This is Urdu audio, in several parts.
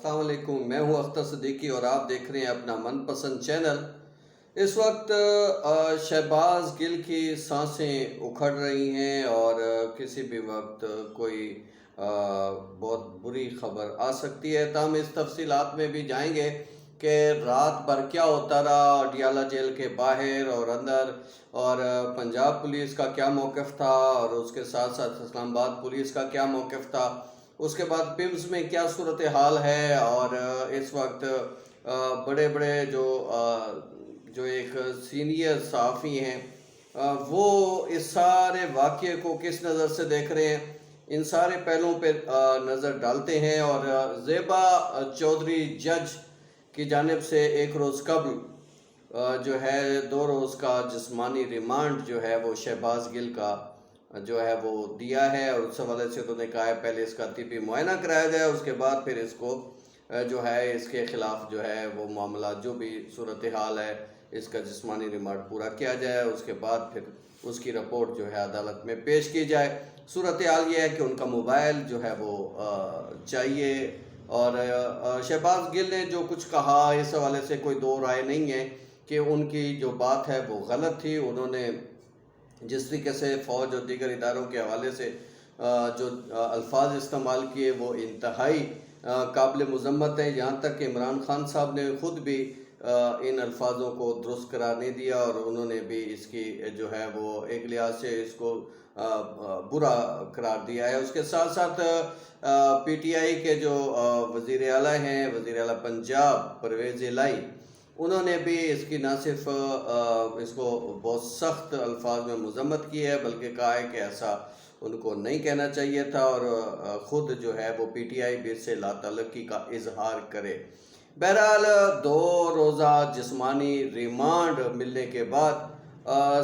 السلام علیکم، میں ہوں اختر صدیقی اور آپ دیکھ رہے ہیں اپنا من پسند چینل۔ اس وقت شہباز گل کی سانسیں اکھڑ رہی ہیں اور کسی بھی وقت کوئی بہت بری خبر آ سکتی ہے۔ تاہم اس تفصیلات میں بھی جائیں گے کہ رات بھر کیا ہوتا رہا اڈیالہ جیل کے باہر اور اندر، اور پنجاب پولیس کا کیا موقف تھا، اور اس کے ساتھ ساتھ اسلام آباد پولیس کا کیا موقف تھا، اس کے بعد پیمز میں کیا صورتحال ہے، اور اس وقت بڑے بڑے جو ایک سینئر صحافی ہیں وہ اس سارے واقعے کو کس نظر سے دیکھ رہے ہیں، ان سارے پہلوؤں پہ نظر ڈالتے ہیں۔ اور زیبا چودھری جج کی جانب سے ایک روز قبل جو ہے 2 روز کا جسمانی ریمانڈ جو ہے وہ شہباز گل کا جو ہے وہ دیا ہے، اور اس حوالے سے انہوں نے کہا ہے پہلے اس کا طبی معائنہ کرایا جائے، اس کے بعد پھر اس کو جو ہے اس کے خلاف جو ہے وہ معاملات جو بھی صورتحال ہے اس کا جسمانی ریمانڈ پورا کیا جائے، اس کے بعد پھر اس کی رپورٹ جو ہے عدالت میں پیش کی جائے۔ صورتحال یہ ہے کہ ان کا موبائل جو ہے وہ چاہیے، اور شہباز گل نے جو کچھ کہا اس حوالے سے کوئی دو رائے نہیں ہے کہ ان کی جو بات ہے وہ غلط تھی۔ انہوں نے جس طریقے سے فوج اور دیگر اداروں کے حوالے سے جو الفاظ استعمال کیے وہ انتہائی قابل مذمت ہیں، یہاں تک کہ عمران خان صاحب نے خود بھی ان الفاظوں کو درست قرار نہیں دیا، اور انہوں نے بھی اس کی جو ہے وہ ایک لحاظ سے اس کو برا قرار دیا ہے۔ اس کے ساتھ ساتھ پی ٹی آئی کے جو وزیر اعلیٰ ہیں، وزیر اعلیٰ پنجاب پرویز الہی، انہوں نے بھی اس کی نہ صرف اس کو بہت سخت الفاظ میں مذمت کی ہے بلکہ کہا ہے کہ ایسا ان کو نہیں کہنا چاہیے تھا، اور خود جو ہے وہ پی ٹی آئی بھی اس سے لا تعلقی کا اظہار کرے۔ بہرحال 2 روزہ جسمانی ریمانڈ ملنے کے بعد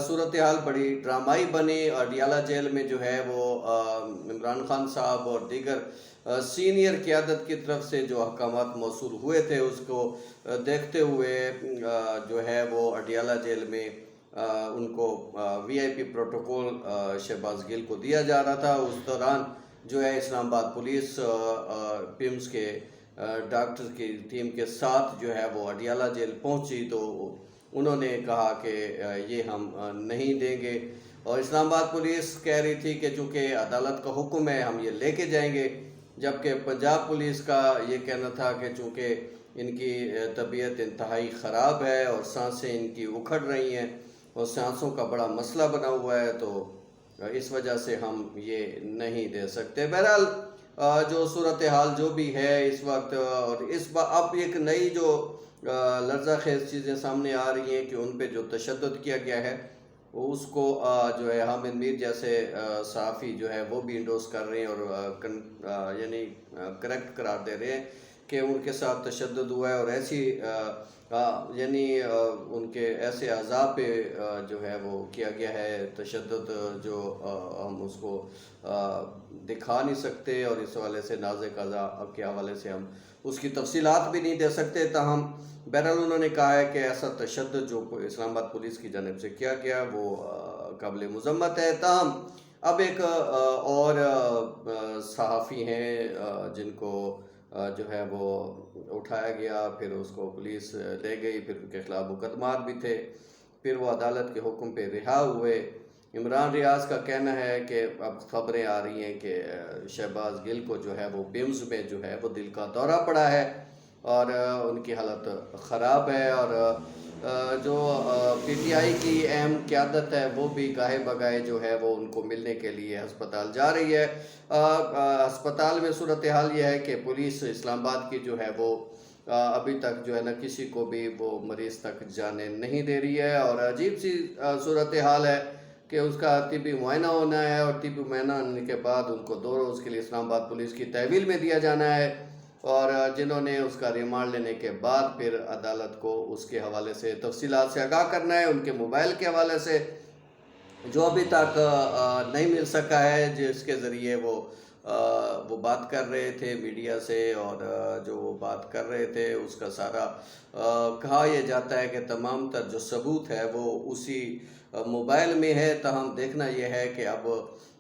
صورتحال بڑی ڈرامائی بنی۔ اڈیالہ جیل میں جو ہے وہ عمران خان صاحب اور دیگر سینئر قیادت کی طرف سے جو احکامات موصول ہوئے تھے اس کو دیکھتے ہوئے جو ہے وہ اڈیالہ جیل میں ان کو وی آئی پی پروٹوکول شہباز گل کو دیا جا رہا تھا۔ اس دوران جو ہے اسلام آباد پولیس پیمز کے ڈاکٹر کی ٹیم کے ساتھ جو ہے وہ اڈیالہ جیل پہنچی، تو انہوں نے کہا کہ یہ ہم نہیں دیں گے، اور اسلام آباد پولیس کہہ رہی تھی کہ چونکہ عدالت کا حکم ہے ہم یہ لے کے جائیں گے، جبکہ پنجاب پولیس کا یہ کہنا تھا کہ چونکہ ان کی طبیعت انتہائی خراب ہے اور سانسیں ان کی اکھڑ رہی ہیں اور سانسوں کا بڑا مسئلہ بنا ہوا ہے، تو اس وجہ سے ہم یہ نہیں دے سکتے۔ بہرحال جو صورتحال جو بھی ہے اس وقت، اور اب ایک نئی جو لرزہ خیز چیزیں سامنے آ رہی ہیں کہ ان پہ جو تشدد کیا گیا ہے اس کو جو ہے حامد میر جیسے صحافی جو ہے وہ بھی انڈوس کر رہے ہیں اور یعنی کریکٹ قرار دے رہے ہیں کہ ان کے ساتھ تشدد ہوا ہے، اور ایسی یعنی ان کے ایسے اعضاء پہ جو ہے وہ کیا گیا ہے تشدد جو ہم اس کو دکھا نہیں سکتے، اور اس حوالے سے نازک اعضاء کے حوالے سے ہم اس کی تفصیلات بھی نہیں دے سکتے۔ تاہم بہرحال انہوں نے کہا ہے کہ ایسا تشدد جو اسلام آباد پولیس کی جانب سے کیا گیا وہ قابل مذمت ہے۔ تاہم اب ایک اور صحافی ہیں جن کو جو ہے وہ اٹھایا گیا، پھر اس کو پولیس لے گئی، پھر ان کے خلاف مقدمات بھی تھے، پھر وہ عدالت کے حکم پہ رہا ہوئے۔ عمران ریاض کا کہنا ہے کہ اب خبریں آ رہی ہیں کہ شہباز گل کو جو ہے وہ پیمز میں جو ہے وہ دل کا دورہ پڑا ہے اور ان کی حالت خراب ہے، اور جو پی ٹی آئی کی اہم قیادت ہے وہ بھی گاہے بگاہے جو ہے وہ ان کو ملنے کے لیے ہسپتال جا رہی ہے۔ ہسپتال میں صورتحال یہ ہے کہ پولیس اسلام آباد کی جو ہے وہ ابھی تک جو ہے نا کسی کو بھی وہ مریض تک جانے نہیں دے رہی ہے، اور عجیب سی صورتحال ہے کہ اس کا طبی معائنہ ہونا ہے، اور طبی معائنہ ہونے کے بعد ان کو 2 روز کے لیے اسلام آباد پولیس کی تحویل میں دیا جانا ہے، اور جنہوں نے اس کا ریمانڈ لینے کے بعد پھر عدالت کو اس کے حوالے سے تفصیلات سے آگاہ کرنا ہے، ان کے موبائل کے حوالے سے جو ابھی تک نہیں مل سکا ہے، جس کے ذریعے وہ بات کر رہے تھے میڈیا سے، اور جو وہ بات کر رہے تھے اس کا سارا کہا یہ جاتا ہے کہ تمام تر جو ثبوت ہے وہ اسی موبائل میں ہے۔ تاہم دیکھنا یہ ہے کہ اب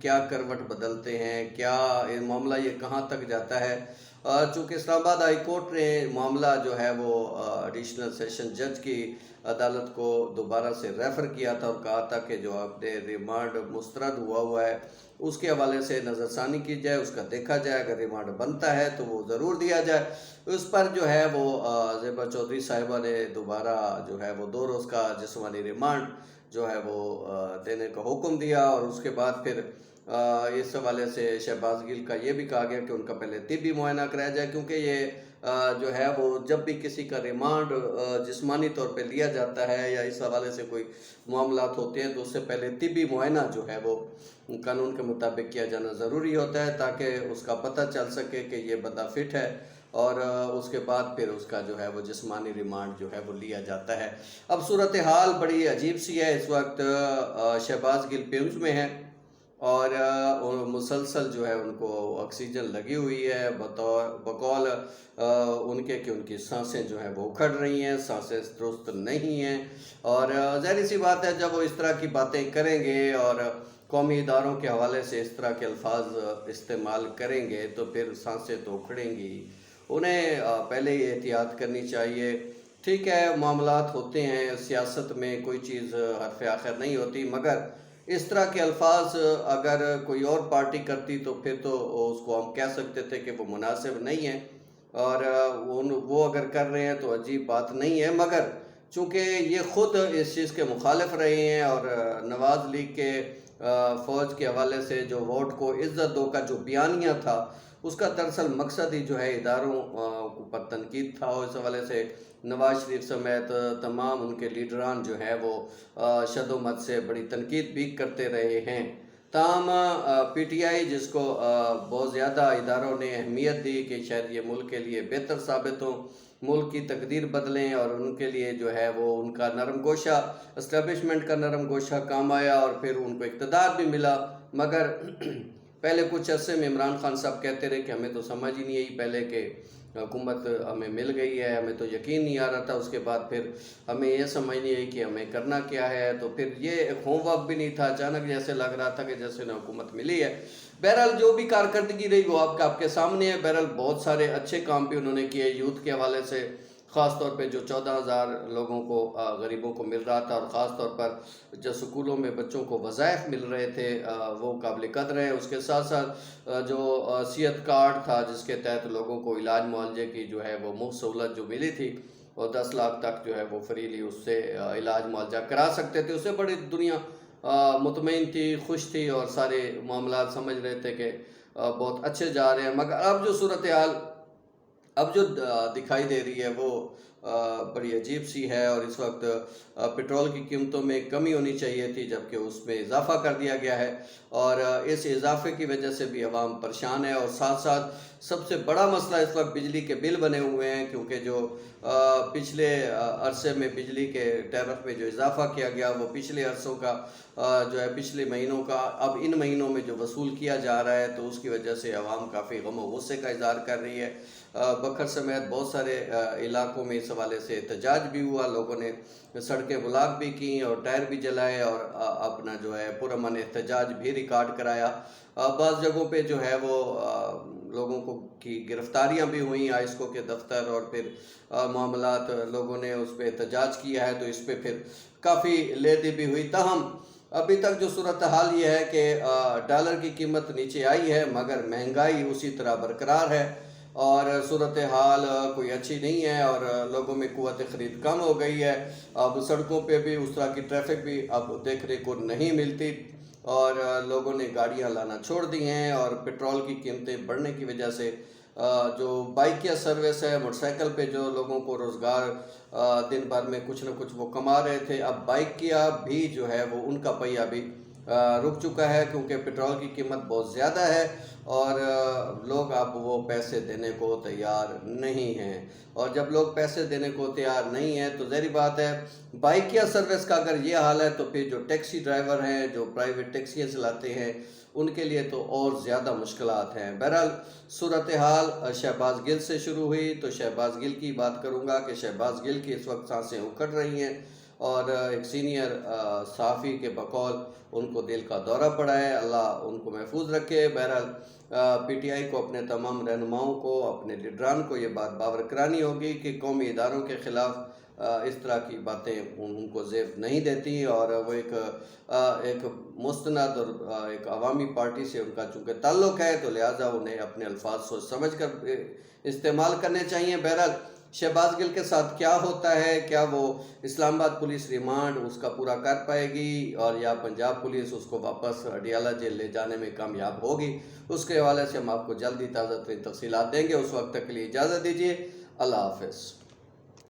کیا کروٹ بدلتے ہیں، کیا معاملہ یہ کہاں تک جاتا ہے۔ چونکہ اسلام آباد ہائی کورٹ نے معاملہ جو ہے وہ ایڈیشنل سیشن جج کی عدالت کو دوبارہ سے ریفر کیا تھا اور کہا تھا کہ جو اپنے ریمانڈ مسترد ہوا ہے اس کے حوالے سے نظر ثانی کی جائے، اس کا دیکھا جائے، اگر ریمانڈ بنتا ہے تو وہ ضرور دیا جائے۔ اس پر جو ہے وہ زیبا چودھری صاحبہ نے دوبارہ جو ہے وہ 2 روز کا جسمانی ریمانڈ جو ہے وہ دینے کا حکم دیا، اور اس کے بعد پھر اس حوالے سے شہباز گل کا یہ بھی کہا گیا کہ ان کا پہلے طبی معائنہ کرایا جائے، کیونکہ یہ جو ہے وہ جب بھی کسی کا ریمانڈ جسمانی طور پہ لیا جاتا ہے یا اس حوالے سے کوئی معاملات ہوتے ہیں تو اس سے پہلے طبی معائنہ جو ہے وہ قانون کے مطابق کیا جانا ضروری ہوتا ہے، تاکہ اس کا پتہ چل سکے کہ یہ بندہ فٹ ہے، اور اس کے بعد پھر اس کا جو ہے وہ جسمانی ریمانڈ جو ہے وہ لیا جاتا ہے۔ اب صورتحال بڑی عجیب سی ہے، اس وقت شہباز گل پیمز میں ہے اور مسلسل جو ہے ان کو آکسیجن لگی ہوئی ہے، بقول ان کے کہ ان کی سانسیں جو ہیں وہ اکھڑ رہی ہیں، سانسیں درست نہیں ہیں، اور ظاہر سی بات ہے جب وہ اس طرح کی باتیں کریں گے اور قومی اداروں کے حوالے سے اس طرح کے الفاظ استعمال کریں گے تو پھر سانسیں تو اکھڑیں گی۔ انہیں پہلے ہی احتیاط کرنی چاہیے۔ ٹھیک ہے، معاملات ہوتے ہیں، سیاست میں کوئی چیز حرف آخر نہیں ہوتی، مگر اس طرح کے الفاظ اگر کوئی اور پارٹی کرتی تو پھر تو اس کو ہم کہہ سکتے تھے کہ وہ مناسب نہیں ہے، اور وہ اگر کر رہے ہیں تو عجیب بات نہیں ہے، مگر چونکہ یہ خود اس چیز کے مخالف رہے ہیں، اور نواز لیگ کے فوج کے حوالے سے جو ووٹ کو عزت دو کا جو بیانیہ تھا اس کا دراصل مقصد ہی جو ہے اداروں پر تنقید تھا، اور اس حوالے سے نواز شریف سمیت تمام ان کے لیڈران جو ہے وہ شد و مت سے بڑی تنقید بھی کرتے رہے ہیں۔ تاہم پی ٹی آئی جس کو بہت زیادہ اداروں نے اہمیت دی کہ شاید یہ ملک کے لیے بہتر ثابت ہوں، ملک کی تقدیر بدلیں، اور ان کے لیے جو ہے وہ ان کا نرم گوشہ اسٹیبلشمنٹ کا نرم گوشہ کام آیا، اور پھر ان کو اقتدار بھی ملا۔ مگر پہلے کچھ عرصے میں عمران خان صاحب کہتے رہے کہ ہمیں تو سمجھ ہی نہیں آئی پہلے کہ حکومت ہمیں مل گئی ہے، ہمیں تو یقین نہیں آ رہا تھا، اس کے بعد پھر ہمیں یہ سمجھ نہیں آئی کہ ہمیں کرنا کیا ہے، تو پھر یہ ایک ہوم ورک بھی نہیں تھا، اچانک جیسے لگ رہا تھا کہ جیسے انہیں حکومت ملی ہے۔ بہرحال جو بھی کارکردگی رہی وہ آپ کے سامنے ہے۔ بہرحال بہت سارے اچھے کام بھی انہوں نے کیے یوتھ کے حوالے سے، خاص طور پہ جو 14,000 لوگوں کو غریبوں کو مل رہا تھا، اور خاص طور پر جو سکولوں میں بچوں کو وظائف مل رہے تھے وہ قابل قدر ہیں۔ اس کے ساتھ ساتھ جو صحت کارڈ تھا جس کے تحت لوگوں کو علاج معالجے کی جو ہے وہ مفت سہولت جو ملی تھی، اور 10 لاکھ تک جو ہے وہ فریلی اس سے علاج معالجہ کرا سکتے تھے، اس سے بڑی دنیا مطمئن تھی، خوش تھی، اور سارے معاملات سمجھ رہے تھے کہ بہت اچھے جا رہے ہیں۔ مگر اب جو صورتحال اب جو دکھائی دے رہی ہے وہ بڑی عجیب سی ہے، اور اس وقت پٹرول کی قیمتوں میں کمی ہونی چاہیے تھی جبکہ اس میں اضافہ کر دیا گیا ہے، اور اس اضافے کی وجہ سے بھی عوام پریشان ہے، اور ساتھ ساتھ سب سے بڑا مسئلہ اس وقت بجلی کے بل بنے ہوئے ہیں، کیونکہ جو پچھلے عرصے میں بجلی کے ٹیرف میں جو اضافہ کیا گیا وہ پچھلے عرصوں کا جو ہے پچھلے مہینوں کا اب ان مہینوں میں جو وصول کیا جا رہا ہے، تو اس کی وجہ سے عوام کافی غم و غصے کا اظہار کر رہی ہے۔ بکھر سمیت بہت سارے علاقوں میں اس حوالے سے احتجاج بھی ہوا، لوگوں نے سڑکیں بلاک بھی کیں اور ٹائر بھی جلائے، اور اپنا جو ہے پرامن احتجاج بھی ریکارڈ کرایا۔ بعض جگہوں پہ جو ہے وہ لوگوں کی گرفتاریاں بھی ہوئیں، آئسکو کے دفتر، اور پھر معاملات لوگوں نے اس پہ احتجاج کیا ہے، تو اس پہ پھر کافی لیدی بھی ہوئی۔ تاہم ابھی تک جو صورتحال یہ ہے کہ ڈالر کی قیمت نیچے آئی ہے، مگر مہنگائی اسی طرح برقرار ہے، اور صورتحال کوئی اچھی نہیں ہے، اور لوگوں میں قوت خرید کم ہو گئی ہے۔ اب سڑکوں پہ بھی اس طرح کی ٹریفک بھی اب دیکھنے کو نہیں ملتی، اور لوگوں نے گاڑیاں لانا چھوڑ دی ہیں، اور پٹرول کی قیمتیں بڑھنے کی وجہ سے جو بائک یا سروس ہے، موٹر سائیکل پہ جو لوگوں کو روزگار دن بھر میں کچھ نہ کچھ وہ کما رہے تھے، اب بائک کیا بھی جو ہے وہ ان کا پہیہ بھی رک چکا ہے، کیونکہ پٹرول کی قیمت بہت زیادہ ہے، اور لوگ اب وہ پیسے دینے کو تیار نہیں ہیں، اور جب لوگ پیسے دینے کو تیار نہیں ہیں تو ظاہری بات ہے بائک یا سروس کا اگر یہ حال ہے تو پھر جو ٹیکسی ڈرائیور ہیں، جو پرائیویٹ ٹیکسیاں چلاتے ہیں، ان کے لیے تو اور زیادہ مشکلات ہیں۔ بہرحال صورتحال شہباز گل سے شروع ہوئی، تو شہباز گل کی بات کروں گا کہ شہباز گل کی اس وقت سانسیں اکھڑ رہی ہیں، اور ایک سینئر صحافی کے بقول ان کو دل کا دورہ پڑا ہے، اللہ ان کو محفوظ رکھے۔ بہرحال پی ٹی آئی کو اپنے تمام رہنماؤں کو، اپنے لیڈران کو یہ بات باور کرانی ہوگی کہ قومی اداروں کے خلاف اس طرح کی باتیں ان کو زیب نہیں دیتی، اور وہ ایک مستند اور ایک عوامی پارٹی سے ان کا چونکہ تعلق ہے، تو لہٰذا انہیں اپنے الفاظ سوچ سمجھ کر استعمال کرنے چاہیے۔ بہرحال شہباز گل کے ساتھ کیا ہوتا ہے، کیا وہ اسلام آباد پولیس ریمانڈ اس کا پورا کر پائے گی اور یا پنجاب پولیس اس کو واپس اڈیالہ جیل لے جانے میں کامیاب ہوگی، اس کے حوالے سے ہم آپ کو جلدی تازہ ترین تفصیلات دیں گے۔ اس وقت تک کے لیے اجازت دیجیے، اللہ حافظ۔